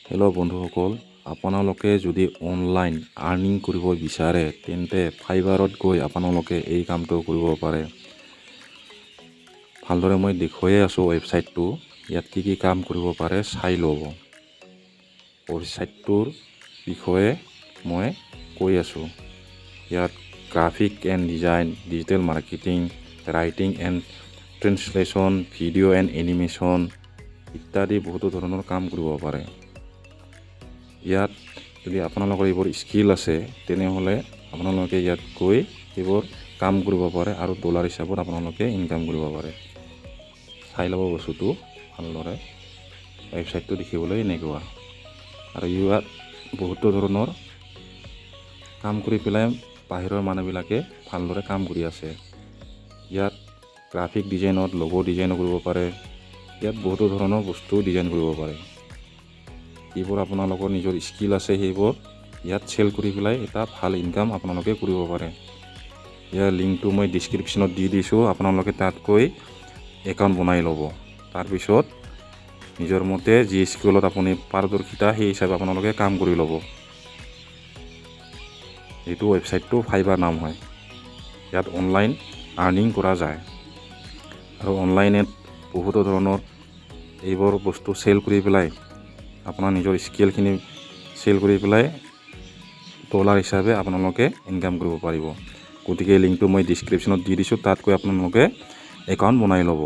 Hello' বন্ধুসকল, আপোনালোকে যদি অনলাইন আৰ্নিং কৰিব বিচাৰে তেন্তে ফাইবাৰত গৈ আপোনালোকে এই কামটো কৰিব পাৰে। ভালদৰে মই দেখুৱাই আছোঁ ৱেবছাইটটো। ইয়াত কি কাম কৰিব পাৰে চাই ল'ব। ৱেবছাইটটোৰ বিষয়ে মই কৈ আছোঁ। ইয়াত graphic and design, digital marketing, writing and translation, video' and animation ইত্যাদি বহুতো ধৰণৰ কাম কৰিব পাৰে। ইয়াত যদি আপোনালোকৰ এইবোৰ স্কিল আছে তেনেহ'লে আপোনালোকে ইয়াত গৈ এইবোৰ কাম কৰিব পাৰে আৰু ডলাৰ হিচাপত আপোনালোকে ইনকাম কৰিব পাৰে। চাই ল'ব বস্তুটো ভালদৰে। ৱেবছাইটটো দেখিবলৈ এনেকুৱা আৰু ইয়াত বহুতো ধৰণৰ কাম কৰি পেলাই বাহিৰৰ মানুহবিলাকে ভালদৰে কাম কৰি আছে। ইয়াত গ্ৰাফিক ডিজাইনত লগ' ডিজাইন কৰিব পাৰে। ইয়াত বহুতো ধৰণৰ বস্তু ডিজাইন কৰিব পাৰে। এইবোৰ আপোনালোকৰ নিজৰ স্কিল আছে, সেইবোৰ ইয়াত চেল কৰি পেলাই এটা ভাল ইনকাম আপোনালোকে কৰিব পাৰে। ইয়াৰ লিংকটো মই ডিছক্ৰিপশ্যনত দি দিছোঁ। আপোনালোকে তাত গৈ একাউণ্ট বনাই ল'ব। তাৰপিছত নিজৰ মতে যি স্কিলত আপুনি পাৰদৰ্শিতা সেই হিচাপে আপোনালোকে কাম কৰি ল'ব। এইটো ৱেবছাইটটো ফাইবাৰ নাম হয়। ইয়াত অনলাইন আৰ্নিং কৰা যায় আৰু অনলাইনত বহুতো ধৰণৰ এইবোৰ বস্তু চেল কৰি পেলাই আপোনাৰ নিজৰ স্কিলখিনি চেল কৰি পেলাই ডলাৰ হিচাপে আপোনালোকে ইনকাম কৰিব পাৰিব। গতিকে লিংকটো মই ডিছক্ৰিপশ্যনত দি দিছোঁ। তাত গৈ আপোনালোকে একাউণ্ট বনাই ল'ব।